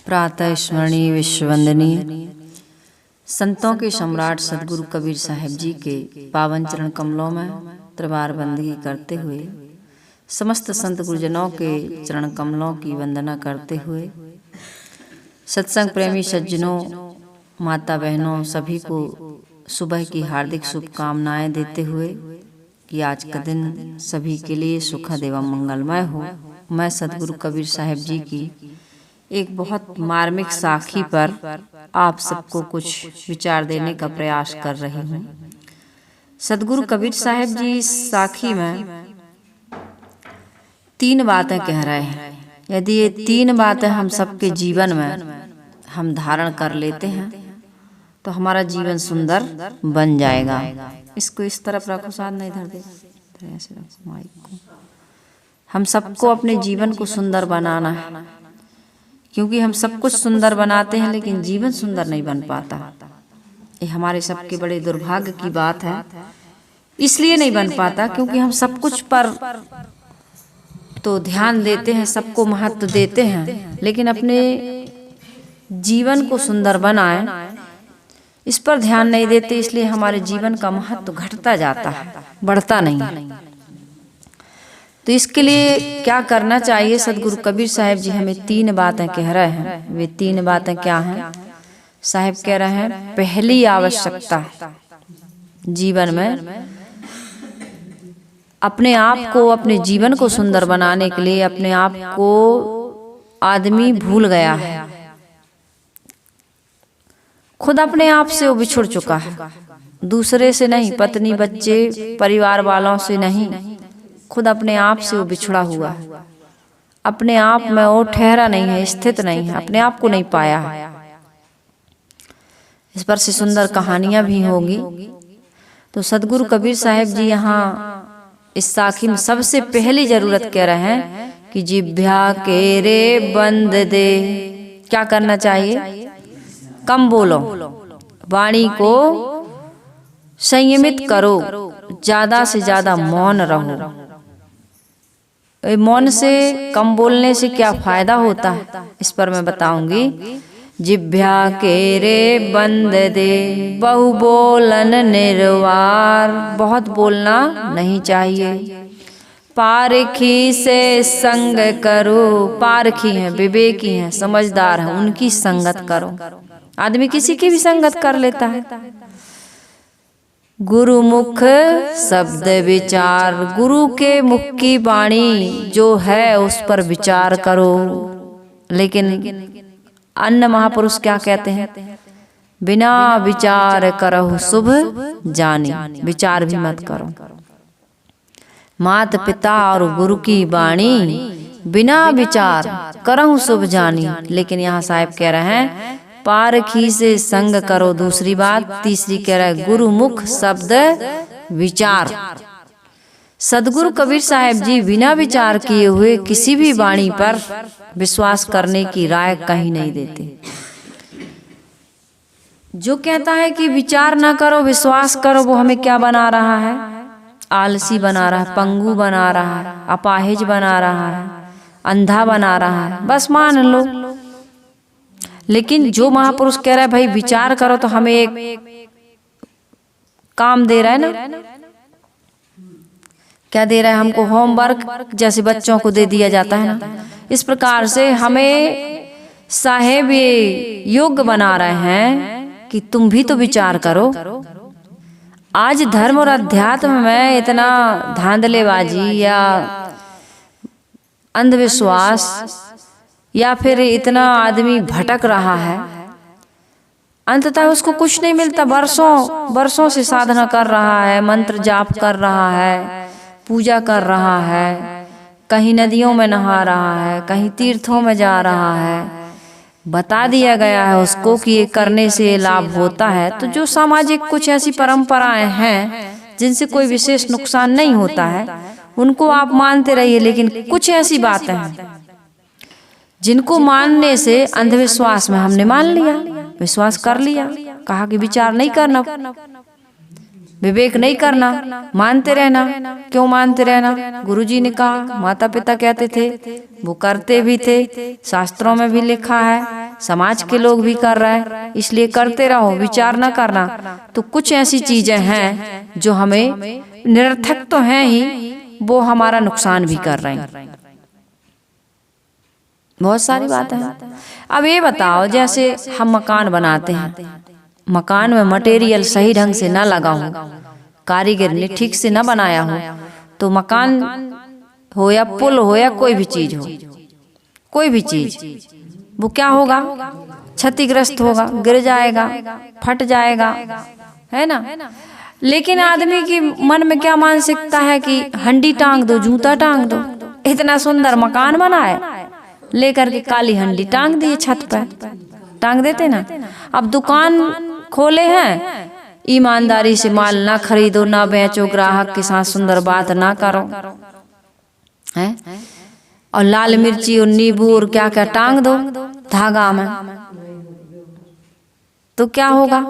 प्रातः स्मरणीय विश्ववंदनीय संतों के सम्राट सदगुरु कबीर साहिब जी के पावन चरण कमलों में त्रिवार बंदगी करते हुए समस्त संत गुरुजनों के चरण कमलों की वंदना करते हुए सत्संग प्रेमी सज्जनों, माता बहनों सभी को सुबह की हार्दिक शुभकामनाएं देते हुए कि आज का दिन सभी के लिए सुखद एवं मंगलमय हो। मैं सदगुरु कबीर साहिब जी की एक बहुत मार्मिक साखी पर आप सबको कुछ विचार देने का प्रयास कर रही हूँ। सदगुरु कबीर साहिब जी इस साखी में 3 बातें कह रहे हैं। यदि ये 3 बातें हम सबके जीवन में हम धारण कर लेते हैं तो हमारा जीवन सुंदर बन जाएगा। इसको इस तरफ रखो, साथ नहीं इधर देखो, ऐसे रखो माइक को। हम सबको अपने जीवन को सुंदर बनाना है, क्योंकि हम सब कुछ सुंदर बनाते हैं लेकिन जीवन सुंदर नहीं बन पाता। ये हमारे सबके बड़े दुर्भाग्य की बात है। इसलिए नहीं बन पाता क्योंकि हम सब कुछ पर तो ध्यान देते हैं, सबको महत्व देते हैं, लेकिन अपने जीवन को सुंदर बनाएं इस पर ध्यान नहीं देते। इसलिए हमारे जीवन का महत्व घटता जाता है, बढ़ता नहीं है। तो इसके लिए क्या करना चाहिए? सदगुरु कबीर साहिब जी हमें 3 बातें कह रहे हैं। वे 3 बातें क्या हैं? साहिब कह रहे हैं, पहली आवश्यकता जीवन में अपने आप को, अपने जीवन को सुंदर बनाने के लिए अपने आप को आदमी भूल गया है। खुद अपने आप से वो बिछुड़ चुका है, दूसरे से नहीं, पत्नी बच्चे परिवार वालों से नहीं, खुद अपने आप से वो बिछड़ा हुआ है। अपने आप में वो ठहरा नहीं है, स्थित नहीं है, अपने आप को नहीं पाया है। इस पर से सुंदर कहानियां भी होंगी। तो सदगुरु कबीर साहिब जी यहाँ इस साखी में सबसे पहली जरूरत कह रहे हैं कि जिह्वा के रे बंद दे। क्या करना चाहिए? कम बोलो, वाणी को संयमित करो, ज्यादा से ज्यादा मौन रहो। मौन से, कम बोलने से क्या फायदा होता है इस पर मैं बताऊंगी। जिह्वा के रे बंद दे, बहु बोलन निर्वार। बहुत बोलना नहीं चाहिए। पारखी से संग करो। पारखी हैं, विवेकी हैं, समझदार हैं, उनकी संगत करो। आदमी किसी की भी संगत कर लेता है। गुरु मुख शब्द विचार। गुरु के मुख की वाणी जो है उस पर विचार करो। लेकिन अन्य महापुरुष क्या कहते हैं? बिना विचार करहु शुभ जानी। विचार भी मत करो। माता पिता और गुरु की वाणी बिना विचार करहु शुभ जानी। लेकिन यहाँ साहिब कह रहे हैं पारखी से संग करो। दूसरी बात, तीसरी कह रहा है गुरु मुख शब्द विचार। सदगुरु कबीर साहिब जी बिना विचार किए हुए किसी भी वाणी पर विश्वास करने की राय कहीं नहीं देते। जो कहता है कि विचार ना करो, विश्वास करो, वो हमें क्या बना रहा है? आलसी बना रहा है, पंगु बना रहा है, अपाहिज बना रहा है, अंधा बना रहा है। बस मान लो। लेकिन जो महापुरुष कह रहा है भाई विचार करो, तो हमें एक काम दे रहा है ना। क्या दे रहा है? हमको होमवर्क जैसे बच्चों को दे दिया जाता है ना, इस प्रकार से हमें साहेब ये योग्य बना रहे हैं कि तुम भी तो विचार करो। आज धर्म और अध्यात्म में इतना धांधलेबाजी या अंधविश्वास या फिर इतना आदमी भटक रहा है, अंततः उसको कुछ नहीं मिलता। वर्षों से साधना कर रहा है, मंत्र जाप कर रहा है, पूजा कर रहा है, कहीं नदियों में नहा रहा है, कहीं तीर्थों में जा रहा है। बता दिया गया है उसको कि ये करने से लाभ होता है। तो जो सामाजिक कुछ ऐसी परंपराएं हैं जिनसे कोई विशेष नुकसान नहीं होता है, उनको आप मानते रहिए। लेकिन कुछ ऐसी बातें हैं जिनको मानने से अंधविश्वास में हमने मान लिया, विश्वास कर लिया। कहा कि विचार नहीं करना, विवेक नहीं करना, मानते रहना। क्यों मानते रहना? गुरुजी ने कहा, माता पिता कहते थे, वो करते भी थे, शास्त्रों में भी लिखा है, समाज के लोग भी कर रहे हैं, इसलिए करते रहो, विचार न करना। तो कुछ ऐसी चीजें हैं जो हमें निरर्थक तो हैं ही, वो हमारा नुकसान भी कर रहे हैं। बहुत सारी बातें हैं। अब ये बताओ, जैसे हम मकान बनाते हैं, मकान में मटेरियल सही ढंग से ना लगा हो, कारीगर ने ठीक से ना बनाया हो, तो मकान हो या पुल हो या कोई भी चीज हो, कोई भी चीज, वो क्या होगा, क्षतिग्रस्त होगा, गिर जाएगा, फट जाएगा, है ना। लेकिन आदमी की मन में क्या मानसिकता है कि हंडी टांग दो, जूता टांग दो। इतना सुंदर मकान बनाए, लेकर के काली हंडी टांग दी छत पर, टांग देते ना। अब दुकान खोले हैं, ईमानदारी से माल ना खरीदो, ना बेचो, ग्राहक के साथ सुंदर बात ना करो, है, और लाल मिर्ची और नींबू और क्या क्या टांग दो धागा में, तो क्या होगा।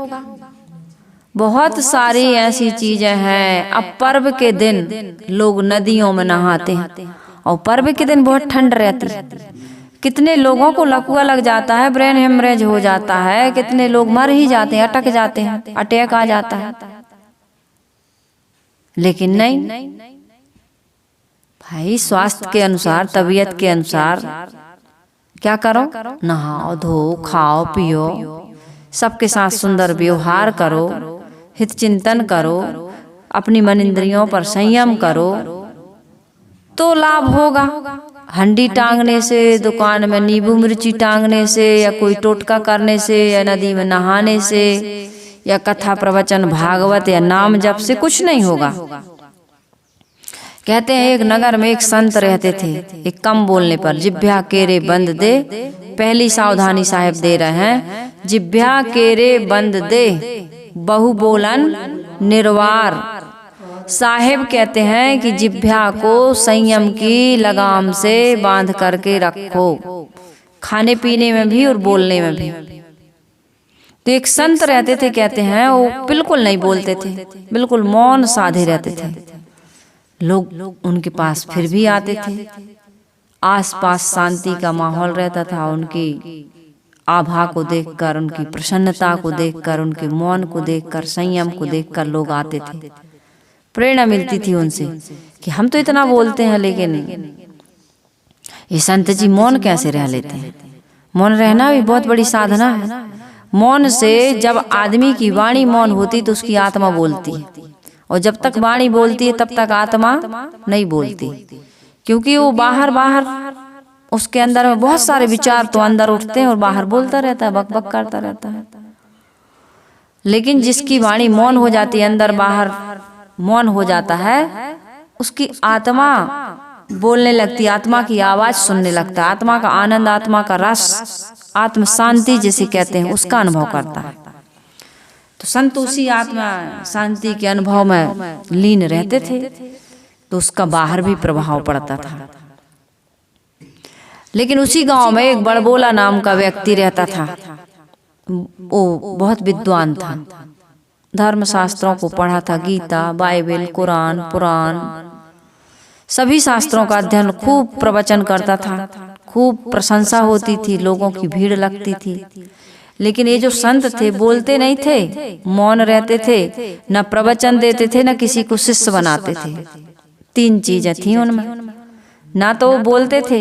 बहुत सारी ऐसी चीजें हैं। अब पर्व के दिन लोग नदियों में नहाते हैं, और पर्व के दिन बहुत ठंड रहती है, कितने लोगों को लकवा लग जाता है, ब्रेन हेमरेज हो जाता है, कितने लोग मर ही जाते हैं, अटक जाते हैं, अटैक आ जाता है। लेकिन नहीं भाई, स्वास्थ्य के अनुसार, तबीयत के अनुसार क्या करो, नहाओ, धो, खाओ, पियो, सबके साथ सुंदर व्यवहार करो, हित चिंतन करो, अपनी मन इंद्रियों पर संयम करो, तो लाभ होगा। हंडी टांगने से, दुकान में नींबू मिर्ची टांगने से, या कोई टोटका करने से, या नदी में नहाने से, या कथा प्रवचन भागवत या नाम जप से कुछ नहीं होगा। कहते हैं एक नगर में एक संत रहते थे, एक कम बोलने पर जिभ्या केरे बंद दे, पहली सावधानी साहेब दे रहे हैं, जिभ्या केरे बंद दे, बहु बोलन निर्वार। साहेब कहते हैं कि जिभ्या को संयम की लगाम से बांध करके रखो, खाने पीने में भी और बोलने में भी। तो एक संत रहते थे, कहते हैं वो बिल्कुल नहीं बोलते थे, बिल्कुल मौन साधे रहते थे। लोग उनके पास फिर भी आते थे, आसपास शांति का माहौल रहता था, उनकी आभा को देखकर, उनकी प्रसन्नता को देखकर, उनके मौन को देखकर, संयम को देखकर लोग आते थे। प्रेरणा मिलती थी उनसे कि हम तो इतना बोलते हैं, लेकिन ये संत जी मौन कैसे रह लेते हैं। मौन रहना भी बहुत बड़ी साधना है। मौन से, जब आदमी की वाणी मौन होती तो उसकी आत्मा बोलती है, और जब तक वाणी बोलती है तब तक आत्मा नहीं बोलती, क्योंकि वो बाहर उसके अंदर में बहुत सारे विचार तो अंदर उठते हैं और बाहर बोलता रहता है, बक बक करता रहता है। लेकिन जिसकी वाणी मौन हो जाती है, अंदर बाहर मौन हो जाता है, उसकी आत्मा बोलने लगती है, आत्मा की आवाज सुनने लगता है, आत्मा का आनंद, आत्मा का रस, आत्म शांति जिसे कहते हैं, उसका अनुभव करता है। तो संत उसी आत्मा शांति के अनुभव में लीन रहते थे, तो उसका बाहर भी प्रभाव पड़ता था। लेकिन उसी गांव में एक बड़बोला नाम का व्यक्ति रहता था। वो बहुत विद्वान था, धर्म शास्त्रों को पढ़ा था, गीता, बाइबल, कुरान, पुराण, सभी शास्त्रों का अध्ययन, खूब प्रवचन करता था, खूब प्रशंसा होती थी, लोगों की भीड़ लगती थी। लेकिन ये जो संत थे बोलते नहीं थे, मौन रहते थे, न प्रवचन देते थे, न किसी को शिष्य बनाते थे। तीन चीजें थी उनमें, ना तो वो बोलते थे,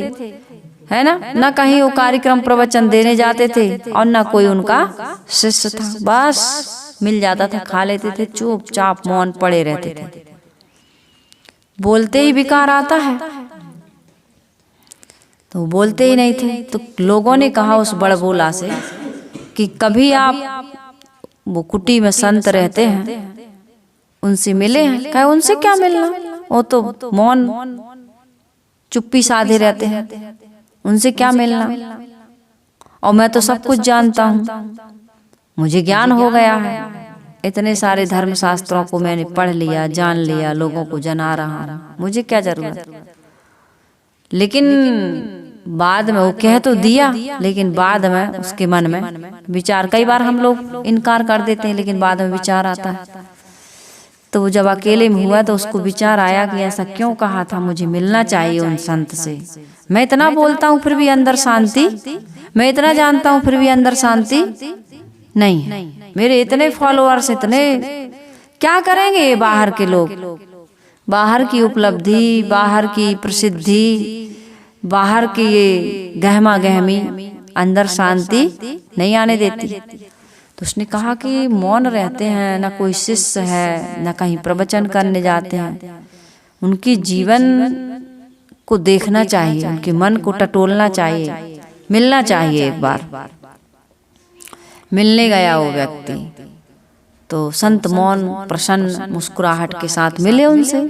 है ना, न कहीं वो कार्यक्रम प्रवचन देने जाते थे, और न कोई उनका शिष्य था। बस मिल जाता था, खा लेते थे, चुपचाप मौन पड़े रहते थे। बोलते ही विकार आता है, तो बोलते ही नहीं थे। तो लोगों ने कहा उस बड़बोला से कि कभी आप वो कुटी में संत रहते हैं, उनसे मिले हैं? कहे उनसे क्या मिलना, वो तो मौन चुप्पी साधे रहते हैं, उनसे क्या मिलना। और मैं तो सब कुछ जानता हूँ, मुझे ज्ञान हो गया है, इतने सारे धर्म शास्त्रों को मैंने पढ़ लिया, जान लिया, लोगों को जना रहा हूँ, मुझे क्या जरूरत। लेकिन बाद में वो कह तो दिया, लेकिन बाद में उसके मन में विचार, कई बार हम लोग इनकार कर देते हैं, लेकिन बाद में विचार आता है। तो वो जब अकेले में हुआ तो उसको विचार आया कि ऐसा क्यों कहा था, मुझे मिलना चाहिए उन संत से, मैं इतना बोलता हूँ फिर भी अंदर शांति, मैं इतना जानता हूँ फिर भी अंदर शांति नहीं है। मेरे इतने फॉलोअर्स, इतने, क्या करेंगे ये बाहर के लोग? बाहर की उपलब्धि, बाहर की प्रसिद्धि, बाहर की ये गहमा गहमी अंदर शांति नहीं आने देती। तो उसने कहा कि मौन रहते हैं, ना कोई शिष्य है, ना कहीं प्रवचन करने जाते हैं, उनकी जीवन को देखना चाहिए, उनके मन को टटोलना चाहिए, मिलना चाहिए। एक बार मिलने गया वो व्यक्ति, तो संत मौन प्रसन्न मुस्कुराहट के साथ मिले उनसे।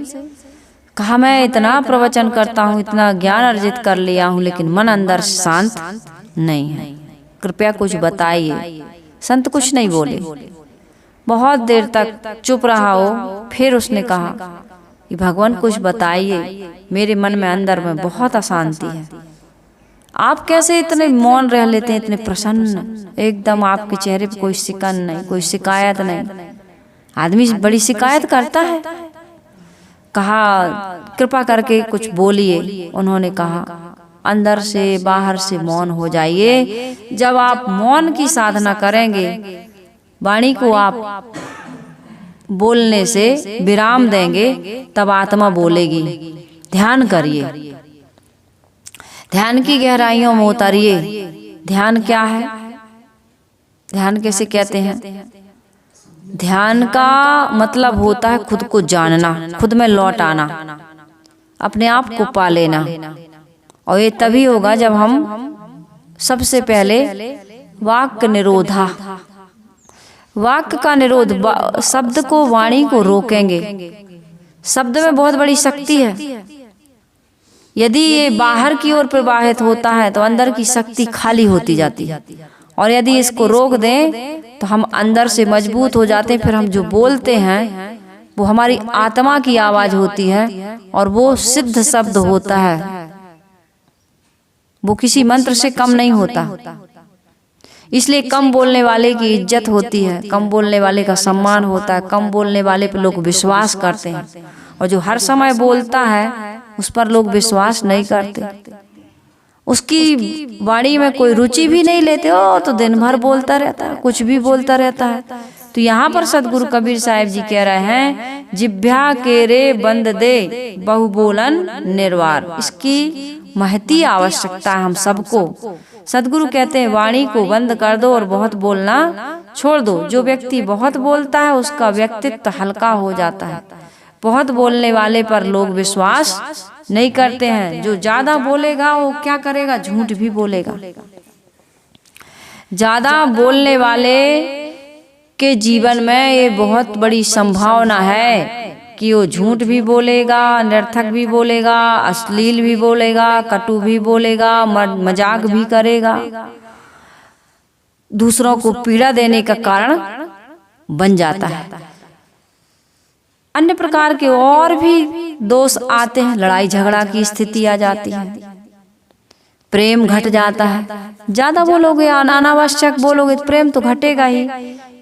कहा मैं इतना प्रवचन करता हूँ, इतना ज्ञान अर्जित कर लिया हूँ, लेकिन मन अंदर शांत नहीं है, कृपया कुछ बताइए। संत कुछ नहीं बोले, बहुत देर तक चुप रहा वो। फिर उसने कहा कि भगवान कुछ बताइए, मेरे मन में अंदर में बहुत अशांति है। आप कैसे इतने मौन रह लेते हैं, इतने प्रसन्न एकदम, आपके चेहरे पे कोई शिकन नहीं, कोई शिकायत नहीं। आदमी बड़ी शिकायत करता है। कहा कृपा करके कुछ बोलिए। उन्होंने कहा अंदर से बाहर से मौन हो जाइए। जब आप मौन की साधना करेंगे, वाणी को आप बोलने से विराम देंगे, तब आत्मा बोलेगी। ध्यान करिए, ध्यान की गहराइयों में उतरिए। ध्यान क्या है? ध्यान कैसे कहते हैं? ध्यान का मतलब होता है खुद को जानना, खुद में लौट आना, अपने आप को पा लेना। और ये तभी होगा जब हम सबसे पहले वाक्य निरोधा, वाक्य का निरोध, शब्द को, वाणी को रोकेंगे। शब्द में बहुत बड़ी शक्ति है। यदि ये बाहर की ओर प्रवाहित होता है तो अंदर की शक्ति खाली होती जाती है, और यदि इसको रोक दें तो हम अंदर से मजबूत हो जाते हैं। फिर हम जो बोलते हैं वो हमारी आत्मा की आवाज होती है, और वो सिद्ध शब्द होता है, वो किसी मंत्र से कम नहीं होता। इसलिए कम बोलने वाले की इज्जत होती है, कम बोलने वाले का सम्मान होता है, कम बोलने वाले पे लोग विश्वास करते हैं। और जो हर समय बोलता है उस पर लोग विश्वास नहीं करते, उसकी वाणी में कोई रुचि भी नहीं लेते। हो तो दिन भर बोलता रहता है, कुछ भी बोलता रहता है। तो यहाँ पर सदगुरु कबीर साहिब जी कह रहे हैं, जिभ्या के रे बंद दे बहु बोलन निर्वार। इसकी महती आवश्यकता है हम सबको। सदगुरु कहते हैं वाणी को बंद कर दो और बहुत बोलना छोड़ दो। जो व्यक्ति बहुत बोलता है उसका व्यक्तित्व हल्का हो जाता है। बहुत बोलने वाले पर लोग विश्वास नहीं करते हैं। जो ज्यादा बोलेगा वो क्या करेगा? झूठ भी बोलेगा। ज्यादा बोलने वाले के जीवन में ये बहुत बड़ी संभावना है कि वो झूठ भी बोलेगा, निरर्थक भी बोलेगा, अश्लील भी बोलेगा, कटु भी बोलेगा, मजाक भी करेगा, दूसरों को पीड़ा देने का कारण बन जाता है। अन्य प्रकार के और भी दोष आते हैं, लड़ाई झगड़ा की स्थिति आ जाती है, प्रेम घट जाता है। ज्यादा बोलोगे, अनावश्यक बोलोगे तो प्रेम तो घटेगा ही।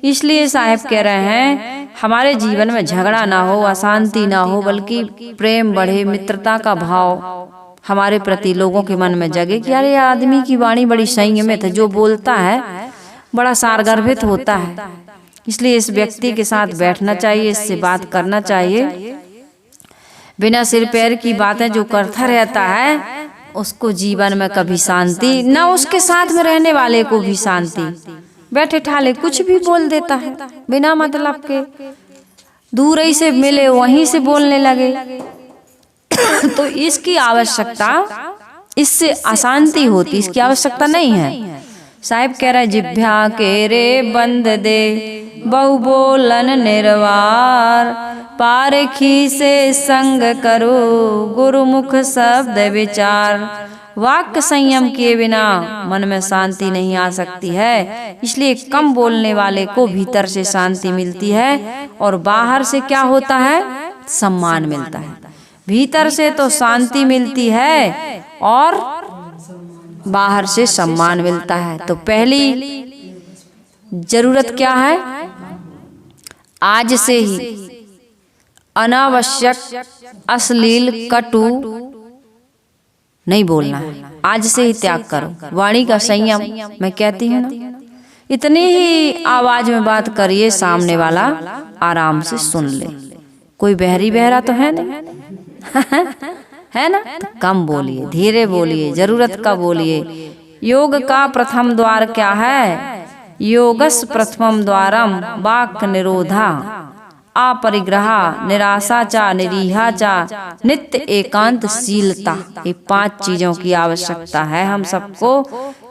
इसलिए साहब कह रहे हैं हमारे जीवन में झगड़ा ना हो, अशांति ना हो, बल्कि प्रेम बढ़े, मित्रता का भाव हमारे प्रति लोगों के मन में जगे कि अरे आदमी की वाणी बड़ी संयमित है, जो बोलता है बड़ा सारगर्भित होता है। इसलिए इस व्यक्ति के साथ बैठना चाहिए, इससे बात करना चाहिए। बिना सिर पैर की बातें जो करता रहता है उसको जीवन में कभी शांति न, उसके साथ में रहने वाले को भी शांति। बैठे ठाले कुछ भी बोल देता है बिना मतलब के, दूर ही से मिले वहीं से बोलने लगे तो इसकी आवश्यकता, इससे अशांति होती, इसकी आवश्यकता नहीं है। साहिब कह रहा है जिभ्या के रे बंद दे बहु बोलन निर्वार, पारखी से संग करो गुरुमुख शब्द विचार। वाक्य संयम किए बिना मन में शांति नहीं आ सकती है। इसलिए कम बोलने वाले को भीतर से शांति मिलती है और बाहर से क्या होता है? सम्मान मिलता है। भीतर से तो शांति मिलती है और बाहर से सम्मान मिलता है। तो पहली जरूरत क्या है? आज से ही अनावश्यक, अश्लील, कटु नहीं बोलना है, आज से ही त्याग करो। वाणी का संयम मैं कहती हूँ ना, इतनी ही आवाज में बात करिए, सामने वाला आराम से सुन ले। कोई बहरी बहरा तो है नहीं है ना, तो कम बोलिए, धीरे बोलिए, जरूरत का बोलिए। योग का प्रथम द्वार क्या है? योगस प्रथमम द्वारम वाक् निरोधा अपरिग्रहा निराशा चा निरीहा चा नित्य एकांत शीलता। ये 5 चीजों की आवश्यकता है हम सबको।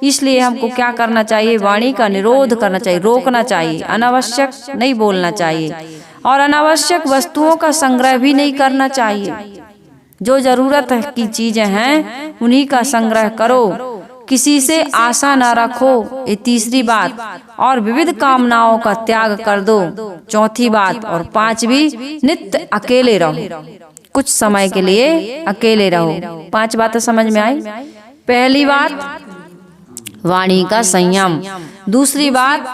इसलिए हमको क्या करना चाहिए? वाणी का निरोध करना चाहिए, रोकना चाहिए, अनावश्यक नहीं बोलना चाहिए और अनावश्यक वस्तुओं का संग्रह भी नहीं करना चाहिए। जो जरूरत की चीजें हैं उन्हीं का संग्रह करो, किसी से आशा ना रखो, ये तीसरी बात। और विविध कामनाओं का त्याग कर दो, चौथी बात। और 5वीं, नित्य अकेले रहो, कुछ समय के लिए अकेले रहो। 5 बातें समझ में आई? पहली बात वाणी का संयम, दूसरी बात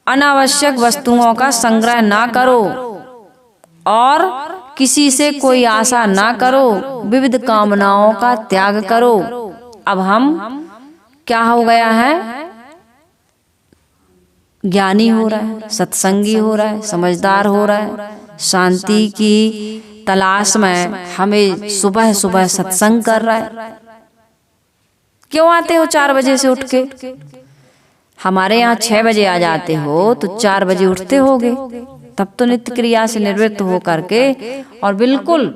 अनावश्यक वस्तुओं का संग्रह ना करो और किसी से कोई आशा ना करो, विविध कामनाओं का त्याग करो। अब हम क्या हो गया है? ज्ञानी हो रहा है, सत्संगी हो रहा है, समझदार हो रहा है। शांति की तलाश में हमें सुबह सुबह सत्संग कर रहा है। क्यों आते हो 4 बजे से उठ के? हमारे यहाँ 6 बजे आ जाते हो तो 4 बजे उठते होगे, तब तो नित्य क्रिया से निवृत्त हो करके और बिल्कुल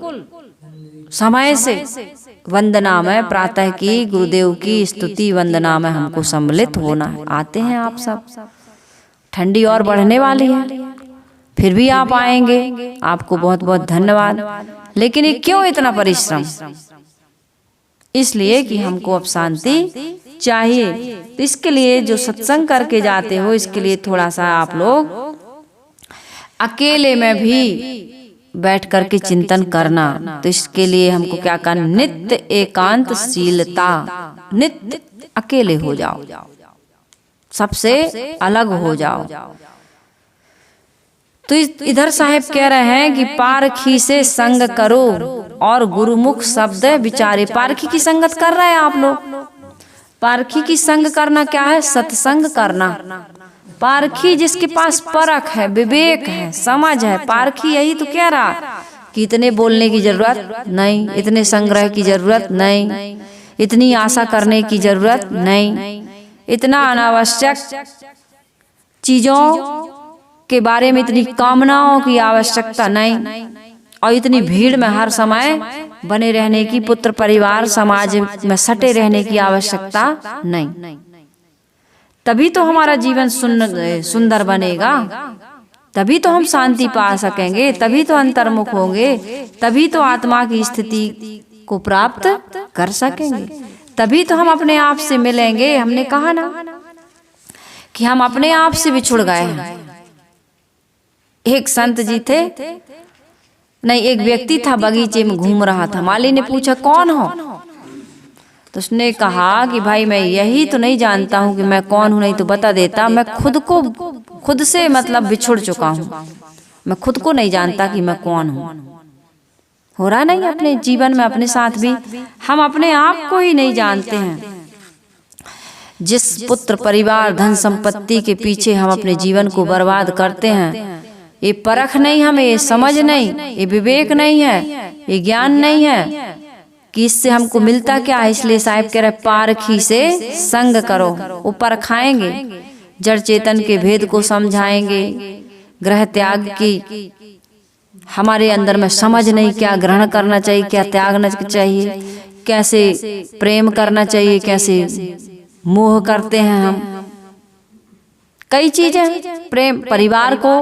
समय से वंदना में, प्रातः की गुरुदेव की स्तुति वंदना में हमको सम्मिलित होना है। आते हैं आप सब, ठंडी और बढ़ने वाली है, फिर भी आप आएंगे, आपको बहुत बहुत धन्यवाद। लेकिन ये क्यों इतना परिश्रम? इसलिए कि हमको अब शांति चाहिए। तो इसके लिए जो सत्संग करके जाते हो, इसके लिए थोड़ा सा आप लोग अकेले में भी बैठ करके चिंतन करना। तो इसके लिए हमको क्या करना? नित्य एकांत शीलता, नित्य अकेले हो जाओ, सबसे अलग हो जाओ। तो इधर साहेब कह रहे हैं कि पारखी से संग करो और गुरुमुख शब्द विचारे। पारखी की संगत कर रहे हैं आप लोग। पारखी की संग करना क्या है? सत्संग करना। पारखी जिसके पास परख है, विवेक है, समझ है, पारखी यही तो कह रहा कि इतने बोलने की जरूरत नहीं, इतने संग्रह की जरूरत नहीं, इतनी आशा करने की जरूरत नहीं, इतना अनावश्यक चीजों के बारे में इतनी कामनाओं की आवश्यकता नहीं, और इतनी भीड़ में हर समय बने रहने की, पुत्र परिवार समाज में सटे रहने की आवश्यकता नहीं। तभी तो हमारा जीवन सुंदर बनेगा, तभी तो हम शांति पा सकेंगे, तभी तो अंतर्मुख होंगे, तभी तो आत्मा की स्थिति को प्राप्त कर सकेंगे, तभी तो हम अपने आप से मिलेंगे। हमने कहा ना कि हम अपने आप से बिछुड़ गए हैं। एक संत जी थे, नहीं एक व्यक्ति था, बगीचे में घूम रहा था। माली ने पूछा कौन हो? तो उसने कहा कि भाई मैं यही तो नहीं जानता हूँ कि मैं कौन हूँ, नहीं तो बता देता। मैं खुद से मतलब बिछुड़ चुका हूँ, मैं खुद को नहीं जानता कि मैं कौन हूँ। हो रहा नहीं अपने जीवन में, अपने साथ भी हम अपने आप को ही नहीं जानते हैं। जिस पुत्र परिवार धन संपत्ति के पीछे हम अपने जीवन को बर्बाद करते हैं, ये परख नहीं, हमें ये समझ नहीं, ये विवेक नहीं है, ये ज्ञान नहीं है कि इससे हमको मिलता क्या है। इसलिए साहिब कह रहे पारखी से संग करो, वो परखाएंगे, जड़ चेतन के भेद को समझाएंगे, ग्रह त्याग की हमारे अंदर में समझ नहीं, क्या ग्रहण करना चाहिए, क्या त्यागना चाहिए, कैसे प्रेम करना चाहिए, कैसे मोह करते हैं हम। कई चीजें, प्रेम, परिवार को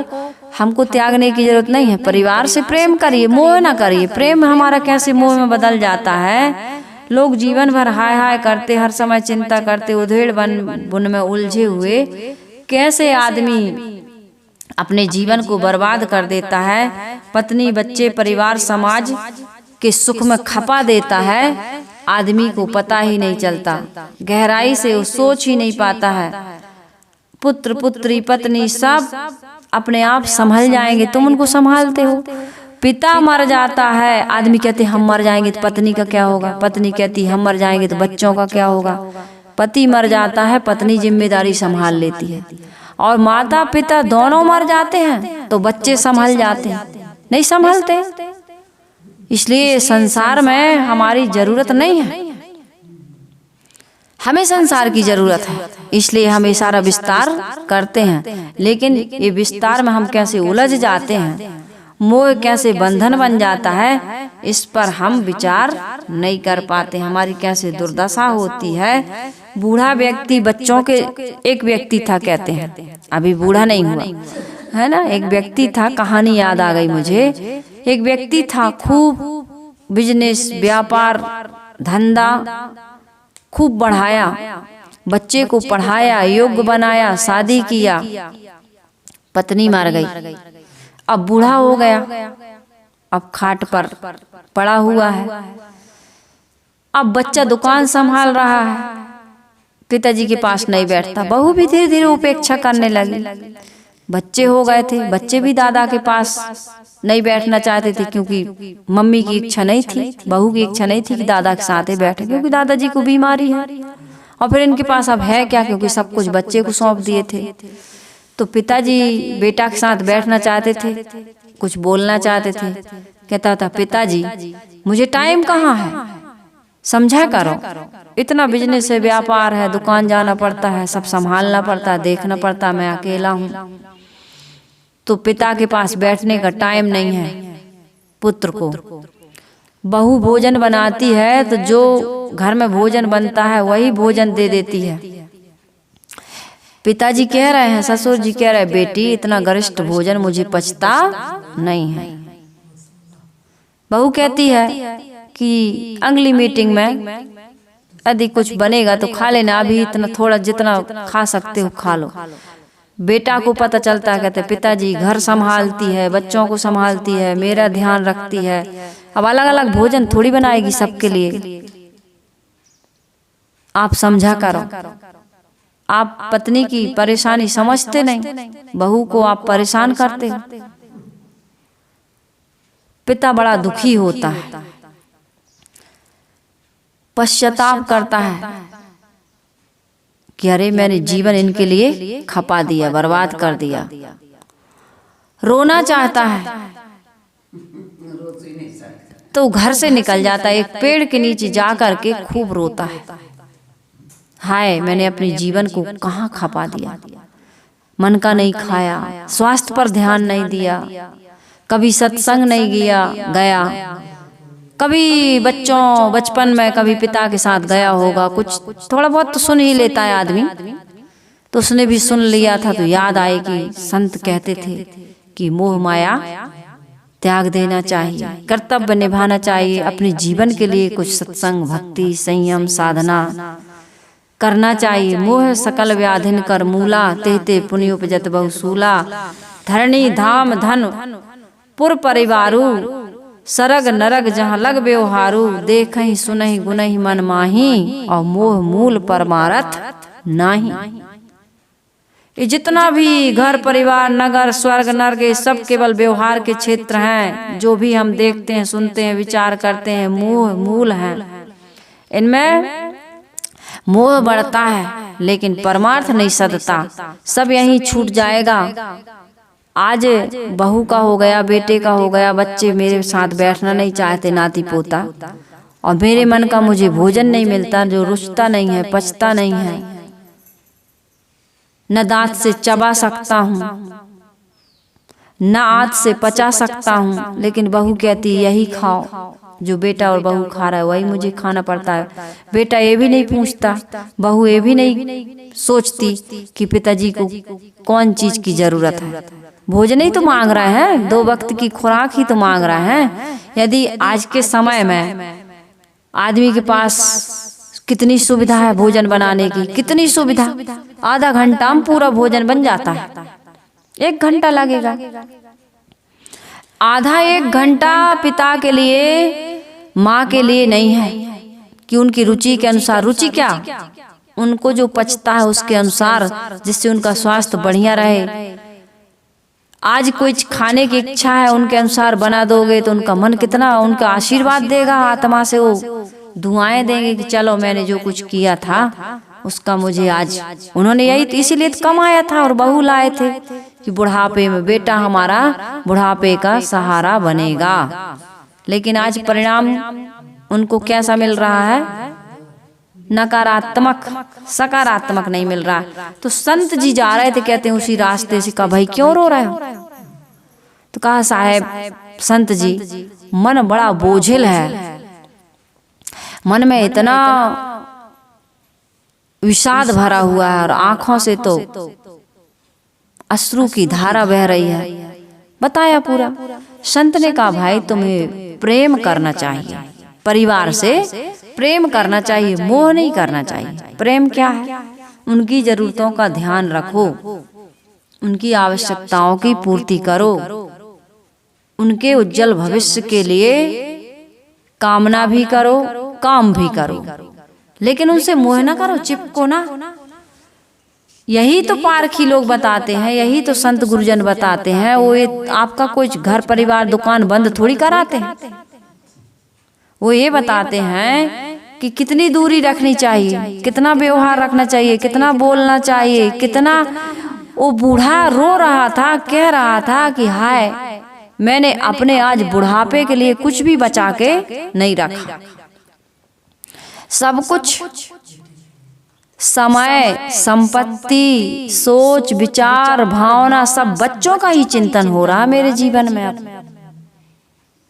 हमको त्यागने की जरूरत नहीं है, परिवार से प्रेम करिए, मोह ना करिए। प्रेम हमारा कैसे मोह में बदल जाता है। लोग जीवन भर हाय हाय करते, हर समय चिंता करते, उधेड़ बुन में उलझे हुए कैसे आदमी अपने जीवन को बर्बाद कर देता है, पत्नी बच्चे परिवार समाज के सुख में खपा देता है, आदमी को पता ही नहीं चलता, गहराई से वो सोच ही नहीं पाता है। पुत्र पुत्री पत्नी सब अपने आप संभल जाएंगे, तुम उनको संभालते हो। पिता मर जाता है, आदमी कहते हम मर जाएंगे तो पत्नी का क्या होगा, पत्नी कहती हम मर जाएंगे तो बच्चों का क्या होगा। पति मर जाता है, पत्नी जिम्मेदारी संभाल लेती है, और माता पिता दोनों मर जाते हैं तो बच्चे संभल जाते हैं, नहीं संभलते। इसलिए संसार में हमारी जरूरत नहीं है, हमें संसार की जरूरत है, इसलिए हम ये सारा विस्तार करते हैं। लेकिन ये विस्तार में हम कैसे उलझ जाते हैं, मोह कैसे बंधन बन जाता है, इस पर हम विचार नहीं कर पाते। हमारी कैसे दुर्दशा होती है। बूढ़ा व्यक्ति बच्चों के, एक व्यक्ति था कहते हैं, अभी बूढ़ा नहीं हुआ है ना, एक व्यक्ति था, कहानी याद आ गई मुझे। एक व्यक्ति था, खूब बिजनेस व्यापार धंधा खूब बढ़ाया, बच्चे को पढ़ाया, योग्य बनाया, शादी किया, पत्नी मर गई। अब बूढ़ा हो गया, अब खाट पर पड़ा हुआ है। अब बच्चा दुकान संभाल रहा है, पिताजी के पास नहीं बैठता। बहू भी धीरे धीरे उपेक्षा करने लगी। बच्चे हो गए थे, बच्चे भी दादा के पास नहीं बैठना चाहते थे, क्योंकि मम्मी की इच्छा नहीं थी, बहू की इच्छा नहीं थी कि दादा के साथ ही बैठे, क्योंकि दादाजी को बीमारी है। और फिर इनके पास अब है क्या, क्योंकि सब कुछ बच्चे को सौंप दिए थे। तो पिताजी बेटा के साथ बैठना चाहते थे, कुछ बोलना चाहते थे। कहता था, पिताजी मुझे टाइम कहाँ है, समझा करो, इतना बिजनेस है, व्यापार है, दुकान जाना पड़ता है, सब संभालना पड़ता है, देखना पड़ता है, मैं अकेला हूँ, तो पिता के पास बैठने का टाइम नहीं है पुत्र को। बहू भोजन बनाती है तो जो घर में भोजन बनता है वही भोजन दे देती है। पिताजी कह रहे हैं, ससुर जी कह रहे हैं, बेटी इतना गरिष्ठ भोजन मुझे पचता नहीं है। बहू कहती है कि अगली मीटिंग में यदि कुछ बनेगा तो खा लेना, अभी इतना थोड़ा जितना खा सकते हो खा लो। बेटा को पता चलता है, कहते पिताजी घर संभालती है, बच्चों को संभालती है, मेरा ध्यान रखती है, अब अलग अलग भोजन थोड़ी बनाएगी सबके लिए, आप समझा करो। आप पत्नी की परेशानी समझते नहीं, बहू को आप परेशान करते हो। पिता बड़ा दुखी होता है, पश्चाताप करता है कि अरे मैंने जीवन इनके लिए खपा दिया, बर्बाद कर दिया। रोना चाहता है तो घर से निकल जाता है, एक पेड़ के नीचे जा कर के खूब रोता है, हाय मैंने अपने जीवन को कहाँ खपा दिया, मन का नहीं खाया, स्वास्थ्य पर ध्यान नहीं दिया, कभी सत्संग नहीं गया, कभी बचपन में कभी पिता के साथ गया होगा, कुछ थोड़ा बहुत तो सुन ही लेता है आदमी। तो उसने भी सुन लिया था, तो याद आए कि संत कहते थे कि मोह माया त्याग देना चाहिए, कर्तव्य निभाना चाहिए, अपने जीवन के लिए कुछ सत्संग भक्ति संयम साधना करना चाहिए। मोह सकल व्याधिन कर मूला, तेते पुण्य उपजत बहुसूला, धरणी धाम धन पुर परिवारू, सरग नरग जहाँ लग व्यवहारू, देखहि सुनहि गुनहि मन माही, और मोह मूल परमारथ नाही। ये जितना भी घर परिवार नगर स्वर्ग नरक, ये सब केवल व्यवहार के क्षेत्र हैं। जो भी हम देखते हैं, सुनते हैं, विचार करते हैं, मोह मूल है। इनमें मोह बढ़ता है लेकिन परमार्थ नहीं सदता, सब यहीं छूट जाएगा। आज बहू का हो गया, बेटे का हो गया, बच्चे मेरे साथ बैठना नहीं चाहते, नाती पोता, और मेरे मन का मुझे भोजन नहीं मिलता, जो रुचता नहीं है, पचता नहीं है, न दांत से चबा सकता हूँ, न आंत से पचा सकता हूँ। लेकिन बहू कहती यही खाओ, जो बेटा और बहू खा रहा है वही मुझे खाना पड़ता है। बेटा ये भी नहीं पूछता, बहू ये भी नहीं सोचती कि पिताजी को कौन चीज की जरूरत है। भोजन ही तो मांग रहे हैं, 2 वक्त की खुराक ही तो मांग रहे हैं। यदि आज के समय में आदमी के पास कितनी सुविधा है भोजन बनाने की, कितनी सुविधा, आधा घंटा में पूरा भोजन बन जाता है, 1 घंटा लगेगा। आधा 1 घंटा पिता के लिए, माँ के लिए नहीं है कि उनकी रुचि के अनुसार, रुचि क्या, उनको जो पचता है उसके अनुसार, जिससे उनका स्वास्थ्य बढ़िया रहे। आज कुछ खाने की इच्छा है, उनके अनुसार बना दोगे तो उनका मन कितना उनका आशीर्वाद देगा, आत्मा से वो दुआएं देंगे कि चलो मैंने जो कुछ किया था उसका मुझे आज, उन्होंने यही इसीलिए तो कमाया था और बहू लाए थे कि बुढ़ापे में बेटा हमारा बुढ़ापे का सहारा बनेगा। लेकिन आज परिणाम उनको कैसा मिल रहा है? नकारात्मक, सकारात्मक नहीं मिल रहा। तो संत जी जा रहे थे, कहते हैं उसी रास्ते से, कहा भाई क्यों रो रहे हो? तो कहा साहेब संत जी मन बड़ा बोझिल है, मन में इतना विषाद भरा हुआ है और आंखों से तो अश्रु की धारा बह रही है। बताया पूरा। संत ने कहा भाई तुम्हें प्रेम करना चाहिए, परिवार से प्रेम करना चाहिए, मोह नहीं करना चाहिए। प्रेम क्या है? उनकी जरूरतों का ध्यान रखो, उनकी आवश्यकताओं की पूर्ति करो, उनके उज्जवल भविष्य के लिए कामना भी करो, काम भी करो, लेकिन उनसे मोह ना करो, चिपको ना। यही तो पारखी लोग बताते हैं, यही तो संत गुरुजन बताते हैं। वो आपका कोई घर परिवार दुकान बंद थोड़ी कराते हैं, वो ये बताते हैं कि कितनी दूरी रखनी चाहिए, कितना व्यवहार रखना चाहिए, कितना बोलना चाहिए, कितना। वो बूढ़ा रो रहा था, कह रहा था कि हाय मैंने अपने आज बुढ़ापे के लिए कुछ भी बचा के नहीं रखा, सब कुछ समय, संपत्ति, सोच, विचार, भावना सब बच्चों का ही चिंतन हो रहा मेरे जीवन में। अब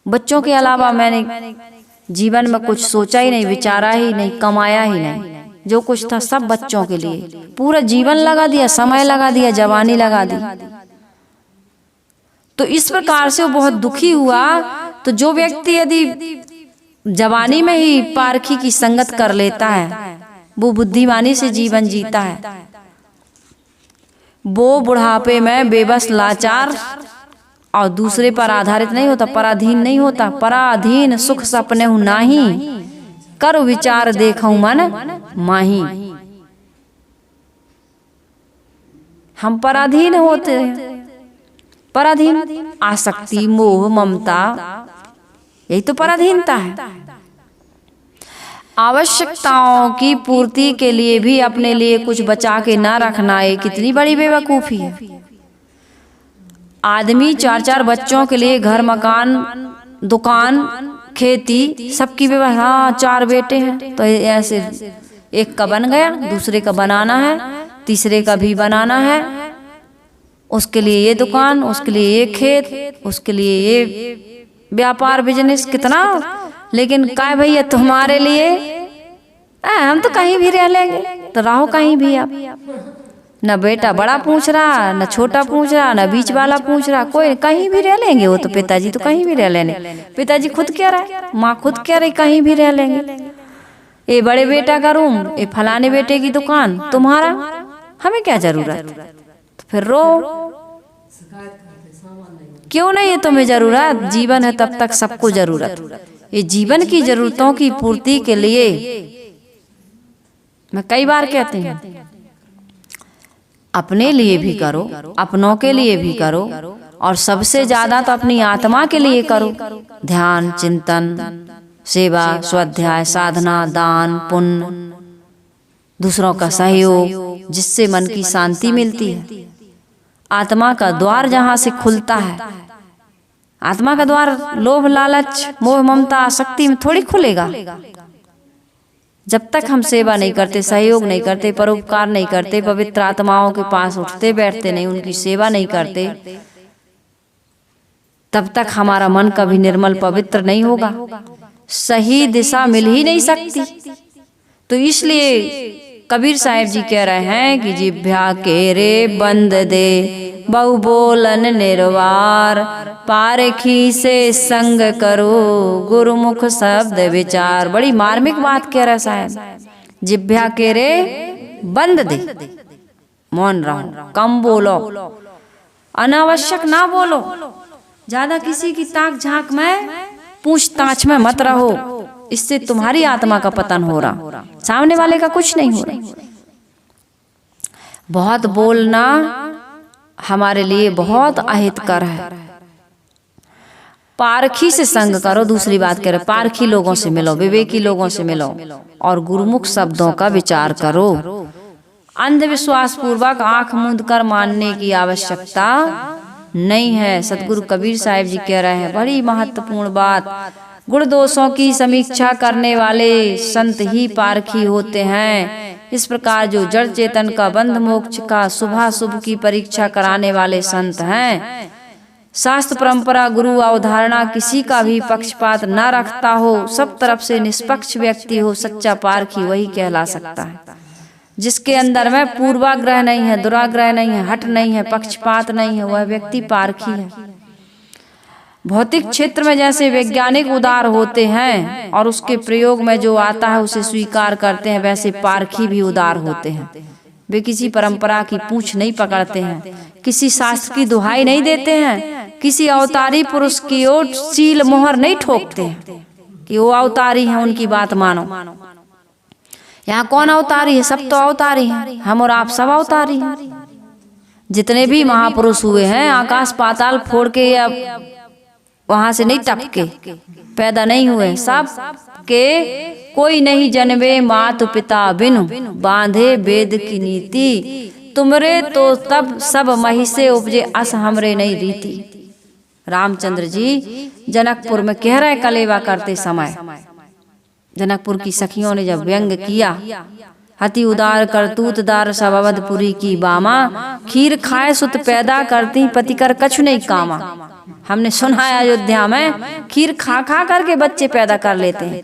बच्चों के अलावा मैंने जीवन में कुछ सोचा ही नहीं, विचारा ही नहीं, कमाया ही नहीं। जो कुछ था सब बच्चों के लिए, पूरा जीवन लगा दिया, समय लगा दिया, जवानी लगा दी। तो इस प्रकार से वो बहुत दुखी हुआ। तो जो व्यक्ति यदि जवानी में ही पारखी की संगत कर लेता है, वो बुद्धिमानी से जीवन जीता है। वो बुढ़ापे में बेबस, लाचार और दूसरे पर आधारित नहीं होता, पराधीन नहीं होता। पराधीन सुख सपने हूं नाही, कर विचार देखूं मन माही। हम पराधीन होते हैं, पराधीन आसक्ति, मोह, ममता, यही तो पराधीनता है। आवश्यकताओं की पूर्ति के लिए भी अपने लिए कुछ बचा के ना रखना, ये कितनी बड़ी बेवकूफी है। आदमी 4-4 बच्चों के लिए घर, मकान, दुकान, खेती, सबकी व्यवस्था। हाँ 4 बेटे हैं तो ऐसे एक का बन गया, दूसरे का बनाना है, तीसरे का भी बनाना है, उसके लिए ये दुकान, उसके लिए ये खेत, उसके लिए ये व्यापार, बिजनेस, कितना। लेकिन क्या भैया तुम्हारे लिए हम तो कहीं भी रह लेंगे, तो रहो कहीं भी आप। न बेटा बड़ा पूछ रहा, न छोटा पूछ रहा, न बीच वाला पूछ रहा, कोई कहीं भी रह लेंगे। वो तो पिताजी तो कहीं भी रह लेंगे, पिताजी खुद कह रहा है, माँ खुद कह रही कहीं भी रह लेंगे। ये बड़े बेटा का रूम, ये फलाने बेटे की दुकान, तुम्हारा हमें क्या जरूरत? तो फिर रो, क्यों नहीं है तुम्हें जरूरत? जीवन है तब तक सबको जरूरत। ये जीवन की जरूरतों की पूर्ति के लिए मैं कई बार कहती हूँ, अपने लिए भी करो, अपनों के लिए भी करो, और सबसे ज्यादा तो अपनी आत्मा के लिए करो। ध्यान, चिंतन, सेवा, स्वाध्याय, साधना, दान, पुण्य, दूसरों का सहयोग, जिससे मन की शांति मिलती है। आत्मा का द्वार जहाँ से खुलता है, आत्मा का द्वार लोभ, लालच, मोह, ममता, आसक्ति में थोड़ी खुलेगा। जब तक हम सेवा नहीं करते, सहयोग नहीं करते, परोपकार नहीं करते, पवित्र आत्माओं के पास उठते बैठते नहीं, उनकी सेवा नहीं करते, तब तक हमारा मन कभी निर्मल पवित्र नहीं होगा, सही दिशा मिल ही नहीं सकती। तो इसलिए कबीर साहिब जी कह रहे हैं कि जिभ्या के रे बंद दे बहु बोलन निर्वार, पारखी से संग करो गुरुमुख शब्द विचार। बड़ी मार्मिक बात कह रहा साहब, जिभ्या के रे बंद दे, मौन रहो, कम बोलो, अनावश्यक ना बोलो, ज्यादा किसी की ताक झांक में, पूछताछ में मत रहो, इससे तुम्हारी आत्मा का पतन हो रहा, सामने वाले का कुछ नहीं हो रहा। बहुत बोलना हमारे लिए बहुत अहितकर है। पारखी से संग करो, दूसरी बात कह रहे, पारखी लोगों से मिलो, विवेकी लोगों से मिलो और गुरुमुख शब्दों का विचार करो। अंधविश्वास पूर्वक आंख मूंद कर मानने की आवश्यकता नहीं है। सतगुरु कबीर साहिब जी कह रहे हैं, बड़ी महत्वपूर्ण बात, गुण दोषों की समीक्षा करने वाले संत ही पारखी होते हैं। इस प्रकार जो जड़ चेतन का बंध मोक्ष का शुभाशुभ की परीक्षा कराने वाले संत हैं, शास्त्र परंपरा गुरु अवधारणा किसी का भी पक्षपात न रखता हो, सब तरफ से निष्पक्ष व्यक्ति हो, सच्चा पारखी वही कहला सकता है। जिसके अंदर में पूर्वाग्रह नहीं है, दुराग्रह नहीं है, हट नहीं है, पक्षपात नहीं है, वह व्यक्ति पारखी है। भौतिक क्षेत्र में जैसे वैज्ञानिक उदार होते हैं और उसके प्रयोग में जो आता है उसे स्वीकार करते हैं, वैसे पारखी भी उदार होते हैं। वे किसी परंपरा की पूंछ नहीं पकड़ते हैं, किसी शास्त्र की दुहाई नहीं देते हैं, किसी अवतारी पुरुष की ओर सील मोहर नहीं ठोकते हैं कि वो अवतारी हैं, उनकी बात मानो। यहाँ कौन अवतारी है? सब तो अवतारी हैं, हम और आप सब अवतारी हैं। जितने भी महापुरुष हुए हैं आकाश पाताल फोड़ के या वहां से नहीं टपके पैदा नहीं हुए, सब के कोई नहीं जन्मे मात पिता बिनु, बांधे वेद की नीति, तुमरे तो तब सब मही से उपजे, अस हमरे नहीं रीति। रामचंद्र जी जनकपुर में कह रहे कलेवा करते समय, जनकपुर की सखियों ने जब व्यंग किया, हति उदार करतूतदार सब अवधपुरी की बामा, खीर खाए सुत पैदा करती पति कर कछु नहीं कामा। हमने सुना है अयोध्या में खीर खा खा करके बच्चे पैदा कर लेते हैं।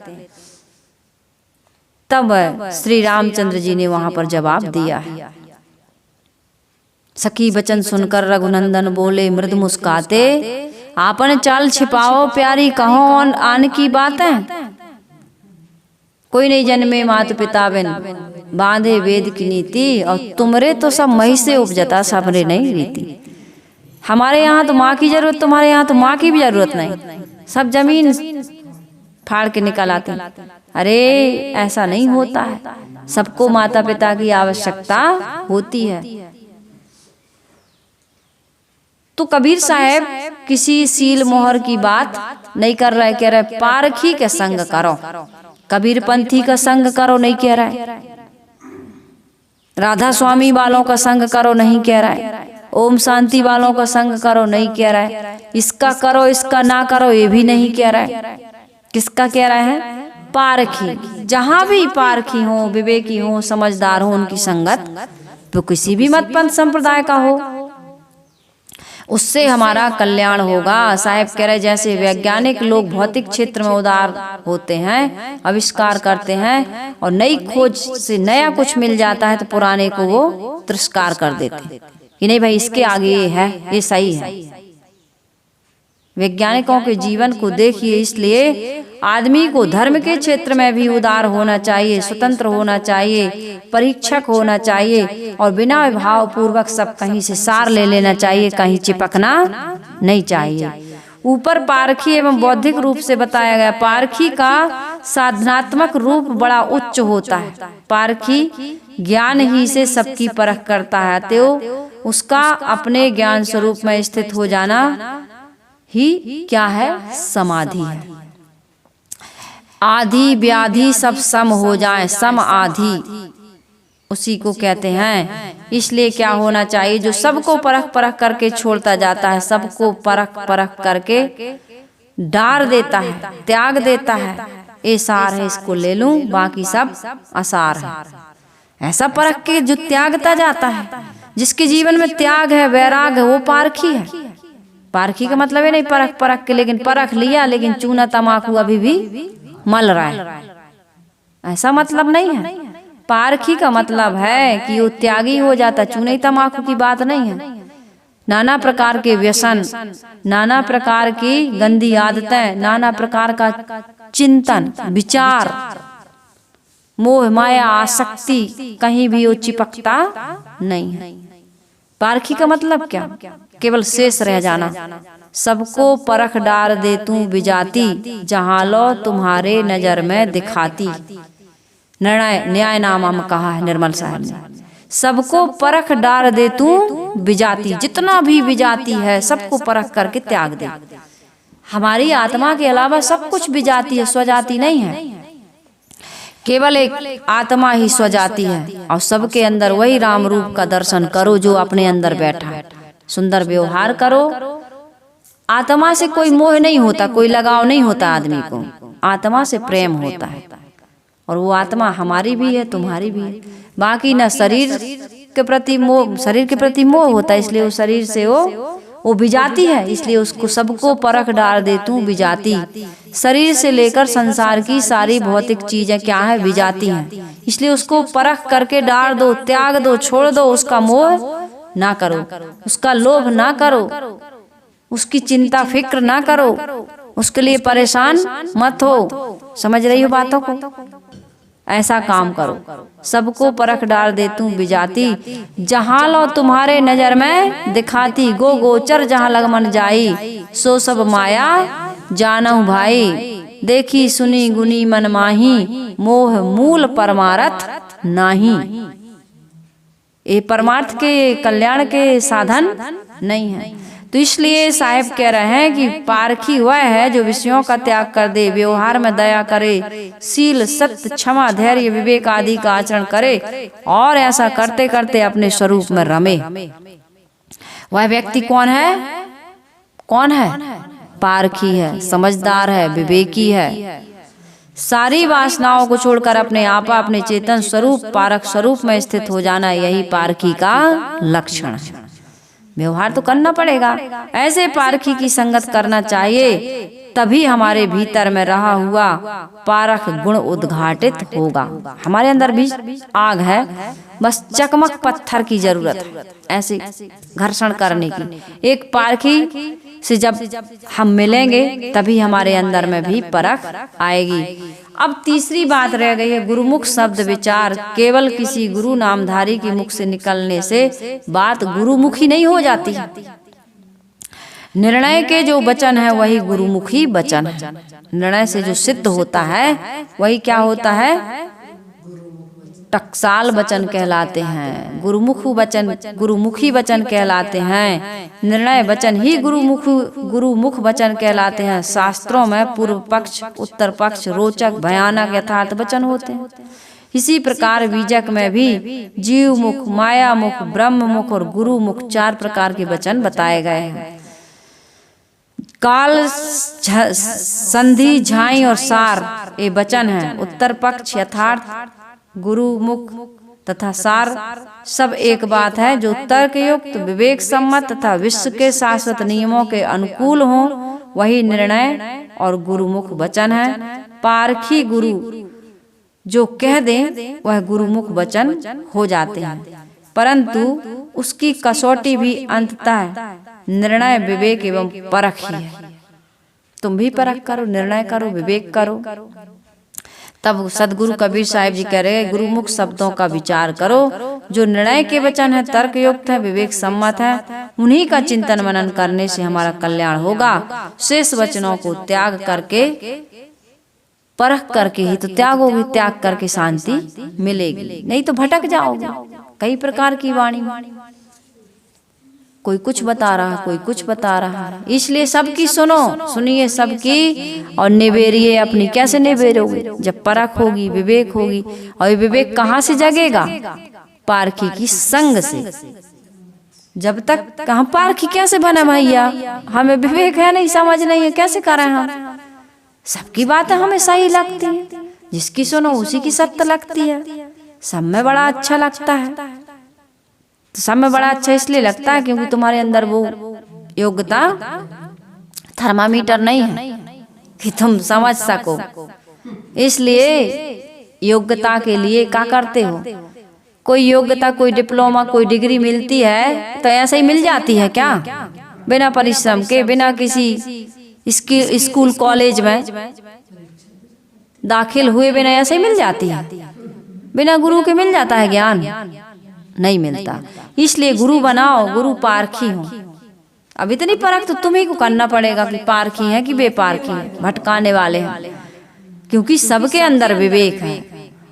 तब श्री रामचंद्र जी ने वहां पर जवाब दिया है। सखी वचन सुनकर रघुनंदन बोले मृदु मुस्काते, आपन चाल छिपाओ प्यारी कहो आन की बातें। कोई नहीं जन्मे मात पिता बिन, बांधे वेद की नीति, और तुमरे तो सब मही से उपजता, सबरे नहीं रीति। हमारे यहाँ तो माँ की जरूरत, तुम्हारे यहाँ तो माँ की भी जरूरत नहीं, सब जमीन फाड़ के निकल आते। अरे ऐसा नहीं होता है, सबको माता पिता की आवश्यकता होती है। तो कबीर साहब किसी सील मोहर की बात नहीं कर रहे, कह रहे पारखी के संग करो, कबीर पंथी का संग करो नहीं कह रहा है, राधा स्वामी वालों का संग करो नहीं कह रहा है, ओम शांति वालों का संग करो नहीं कह रहा है, इसका करो इसका ना करो ये भी नहीं कह रहा है। किसका कह रहा है? पारखी। जहां भी पारखी हो, विवेकी हो, समझदार हो, उनकी संगत तो किसी भी मत पंथ संप्रदाय का हो, उससे हमारा कल्याण होगा। साहब कह रहे जैसे वैज्ञानिक लोग भौतिक क्षेत्र में उदार होते हैं, आविष्कार करते हैं और नई खोज से नया कुछ मिल जाता है तो पुराने को वो तिरस्कार कर देते हैं कि नहीं भाई इसके आगे ये है, ये सही है। वैज्ञानिकों के जीवन को देखिए, इसलिए आदमी को धर्म के क्षेत्र में भी उदार होना चाहिए, स्वतंत्र होना चाहिए, परीक्षक होना चाहिए और बिना विभाव पूर्वक सब कहीं से सार ले लेना चाहिए, कहीं चिपकना नहीं चाहिए। ऊपर पारखी एवं बौद्धिक रूप से बताया गया। पारखी का साधनात्मक रूप बड़ा उच्च होता है। पारखी ज्ञान ही से सबकी परख करता है, तो उसका अपने ज्ञान स्वरूप में स्थित हो जाना ही क्या है? समाधि है। आधि व्याधि सब सम हो जाए, सम आधि उसी को कहते हैं। इसलिए क्या होना चाहिए? जो सबको परख परख करके छोड़ता जाता है, सबको परख परख करके डार देता है, त्याग देता है, ये सार है, इसको ले लूं, बाकी सब असार है। ऐसा परख के जो त्यागता जाता है, जिसके जीवन में त्याग है, वैराग है, वो पारखी है। पारखी का मतलब है नहीं परख परख के, लेकिन परख लिया लेकिन चूना तमाकू अभी भी मल रहा है, ऐसा मतलब नहीं है। पारखी का मतलब है कि वो त्यागी हो जाता, चूने तमाकू की बात नहीं है। नाना प्रकार के व्यसन, नाना प्रकार की गंदी आदतें, नाना प्रकार का चिंतन विचार, मोह माया आसक्ति, कहीं भी वो चिपकता नहीं है। पारखी का मतलब क्या? केवल शेष रह जाना। सबको परख डार दे तू विजाती, जहाँ लो तुम्हारे नजर में दिखाती। न्याय नामा में कहा है निर्मल साहब ने, सबको परख डार दे तू विजाति, जितना भी विजाति है सबको परख करके त्याग दे। हमारी आत्मा के अलावा सब कुछ विजाति है, स्वजाति नहीं है। केवल एक आत्मा ही स्वजाति है और सबके अंदर वही राम रूप का दर्शन करो जो अपने अंदर बैठा है। सुंदर व्यवहार करो। आत्मा से कोई मोह नहीं होता, कोई लगाव नहीं होता आदमी को, आत्मा से प्रेम होता है और वो आत्मा हमारी भी है, तुम्हारी भी है। बाकी ना शरीर के प्रति मोह, शरीर के प्रति मोह होता है, इसलिए वो शरीर से वो विजाति है, इसलिए उसको सबको परख डाल दे तू विजाति। शरीर से लेकर संसार की सारी भौतिक चीजें क्या है, विजाति हैं, इसलिए उसको परख करके डाल दो, त्याग दो, छोड़ दो। उसका मोह ना करो, उसका लोभ ना करो, उसकी चिंता फिक्र ना करो, उसके लिए परेशान मत हो। समझ रही हो बातों को? ऐसा काम करो। सबको परख डाल दे तू विजाति, जहाँ लो तुम्हारे नजर में दिखाती, गो गोचर जहाँ लगमन जाई, सो सब माया जानहु भाई। देखी सुनी गुनी मन माही, मोह मूल परमारथ नाही। ये परमार्थ के कल्याण के साधन नहीं है। तो इसलिए साहेब कह रहे हैं कि पारखी वह है जो विषयों का त्याग कर दे, व्यवहार में दया करे, शील सत्य क्षमा धैर्य विवेक आदि का आचरण करे और ऐसा करते करते अपने स्वरूप में रमे। वह व्यक्ति कौन है? कौन है? पारखी है, समझदार है, विवेकी है। सारी वासनाओं को छोड़कर अपने आपा अपने चेतन स्वरूप पारक स्वरूप में स्थित हो जाना, यही पारखी का लक्षण है। व्यवहार तो करना पड़ेगा, ऐसे पारखी की संगत करना चाहिए, तभी हमारे भीतर में रहा हुआ पारख गुण उद्घाटित होगा। हमारे अंदर भी आग है, बस चकमक पत्थर की जरूरत है ऐसे घर्षण करने की। एक पारखी से जब हम मिलेंगे तभी हमारे अंदर में भी परख आएगी। अब तीसरी बात रह गई है गुरुमुख शब्द विचार। केवल किसी गुरु नामधारी के मुख से निकलने से बात गुरुमुखी नहीं हो जाती। निर्णय के जो वचन है वही गुरुमुखी वचन है। निर्णय से जो सिद्ध होता है वही क्या होता है? टकसाल वचन कहलाते हैं। गुरुमुखी वचन कहलाते हैं। निर्णय वचन ही गुरुमुख वचन कहलाते हैं। शास्त्रों में पूर्व पक्ष, उत्तर पक्ष, रोचक, भयानक, यथार्थ वचन होते हैं। इसी प्रकार बीजक में भी जीव मुख, माया मुख, ब्रह्म मुख और गुरु मुख 4 प्रकार के वचन बताए गए हैं। काल, संधि, झाई और सार ये वचन हैं। उत्तर पक्ष, यथार्थ, गुरु मुख तथा सार सब एक बात है जो तर्क युक्त, विवेक सम्मत तथा विश्व के शाश्वत नियमों के अनुकूल हो, वही निर्णय और गुरुमुख वचन है। पारखी गुरु जो कह दे वह गुरुमुख वचन हो जाते हैं, परंतु उसकी कसौटी भी अंततः निर्णय, विवेक एवं परख ही है। तुम भी परख करो, निर्णय करो, विवेक करो। तब सदगुरु कबीर साहिब जी कह रहे गुरुमुख शब्दों का विचार करो, जो निर्णय के वचन है, तर्क युक्त है, विवेक सम्मत है, उन्हीं का चिंतन मनन करने से हमारा कल्याण होगा। शेष वचनों को त्याग करके, परख करके ही तो त्यागोगे, त्याग करके शांति मिलेगी, नहीं तो भटक जाओगे। कई प्रकार की वाणी, कोई कुछ बता रहा, कोई कुछ बता रहा है, इसलिए सबकी सुनो, सुनिए सबकी और निबेरिए अपनी। कैसे निबेरोगे? जब परख होगी, विवेक होगी। और ये विवेक कहाँ से जगेगा? पारखी की संग से। जब तक कहाँ पारखी कैसे बना भैया? हमें विवेक है नहीं, समझ नहीं है, कैसे करें हम? सबकी बातें हमें सही लगती है, जिसकी सुनो उसी की सत्य लगती है। सब में बड़ा अच्छा लगता है, तो सब में बड़ा अच्छा इसलिए लगता है क्योंकि तुम्हारे अंदर वो योग्यता थर्मामीटर नहीं है कि तुम समझ सको। इसलिए योग्यता के लिए क्या करते हो? कोई योग्यता, कोई डिप्लोमा, कोई डिग्री मिलती है तो ऐसे ही मिल जाती है क्या? बिना परिश्रम के, बिना किसी स्कूल कॉलेज में दाखिल हुए बिना ऐसे ही मिल जाती है? बिना गुरु के मिल जाता है ज्ञान? नहीं मिलता। इसलिए गुरु बनाओ, गुरु पारखी हो। अब इतनी परख तो तुम्ही को करना पड़ेगा कि पारखी है कि बेपारखी है, भटकाने वाले हैं, क्योंकि सबके अंदर विवेक है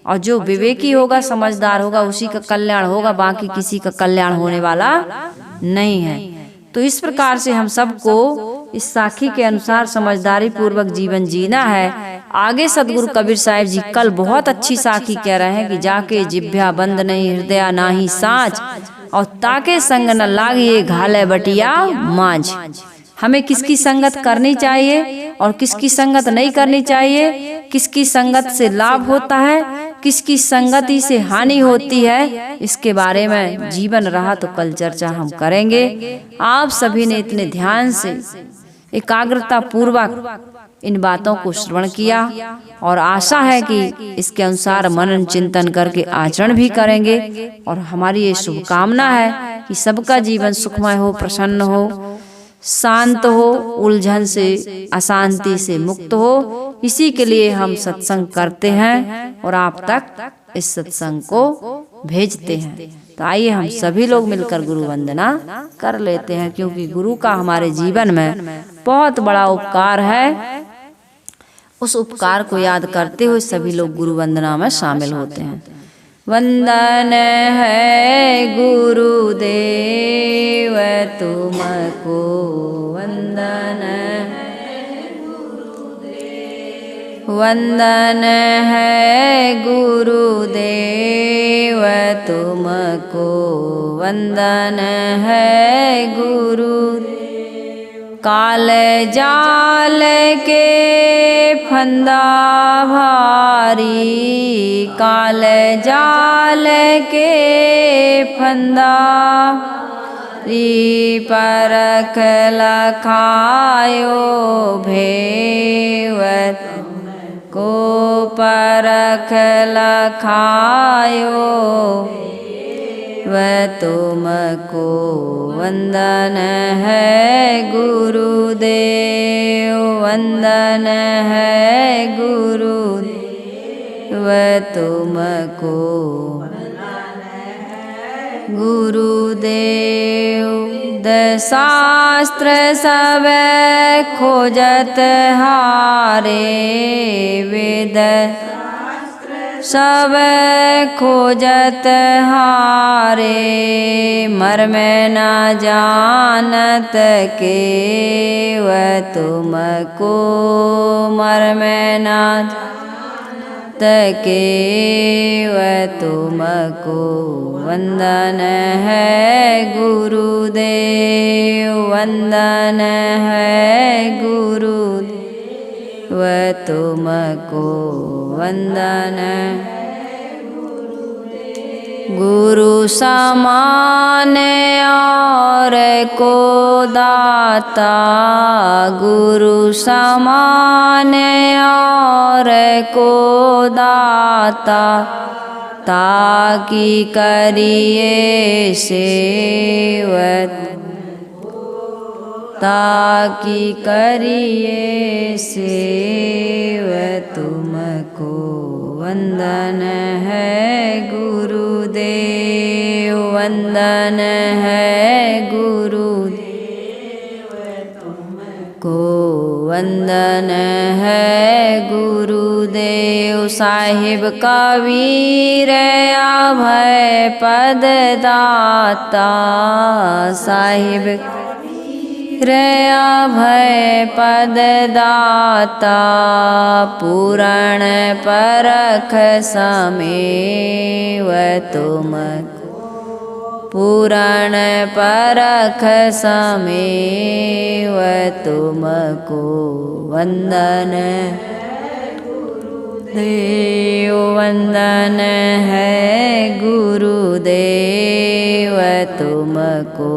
और जो विवेकी होगा, समझदार होगा, उसी का कल्याण होगा, बाकी किसी का कल्याण होने वाला नहीं है। तो इस प्रकार से हम सबको इस साखी के अनुसार समझदारी पूर्वक जीवन जीना है। आगे सदगुरु कबीर साहिब जी कल बहुत अच्छी साखी कह रहे हैं कि जाके जिभ्या बंद नहीं हृदय नाही साँच, और ताके संग न लागिए घाले बटिया मांझ। हमें किसकी संगत करनी चाहिए और किसकी संगत नहीं करनी चाहिए, किसकी संगत से लाभ होता है, किसकी संगति से हानि होती है, इसके बारे में जीवन रहा तो कल चर्चा हम करेंगे। आप सभी ने इतने ध्यान से एकाग्रता पूर्वक इन बातों को श्रवण किया और आशा है कि इसके अनुसार मनन चिंतन करके आचरण भी करेंगे। और हमारी ये शुभकामना है कि सबका जीवन सुखमय हो, प्रसन्न हो, शांत हो, उलझन से अशांति से मुक्त हो। इसी के लिए हम सत्संग करते हैं और आप तक इस सत्संग को भेजते हैं। तो आइए हम सभी लोग मिलकर गुरु वंदना कर लेते हैं, क्योंकि गुरु का हमारे जीवन में बहुत बड़ा उपकार है। उस उपकार को याद करते हुए सभी लोग गुरु वंदना में शामिल होते हैं। वंदन है गुरुदेव तुमको, वंदन है गुरुदेव, वंदन है गुरुदेव तुमको, वंदन है गुरुदेव। काल जाल के फंदा भारी, काल जाल के फंदा री परख लखायो भेवत को, परख लखायो वह तुमको, वंदन है गुरुदेव, वंदन है गुरुदेव वह तुमको, गुरुदेव। शास्त्र सब खोजत हारे, वेद सब खोजत हारे, मर्म न जानत के वह तुमको, मर्म न जानत के वह तुमको, वंदन है गुरुदेव, वंदन है गुरुदेव वह तुमको, वंदन गुरु समान और को दाता, गुरु समान और को दाता, ताकि करिए सेवत, ताकि करिए सेवत तुमको, वंदन है गुरुदेव, वंदन है गुरुदेव तुमको, वंदन है गुरुदेव। साहिब कबीर अभय पद दाता, साहिब अभय पद दाता, पूरण परख समेव तुमको, पूरण परख समेव तुमको, वंदन देव, वंदन है गुरुदेव तुमको,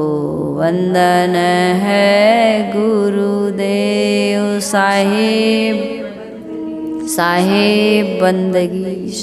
वंदन है गुरुदेव। साहिब बंदगी।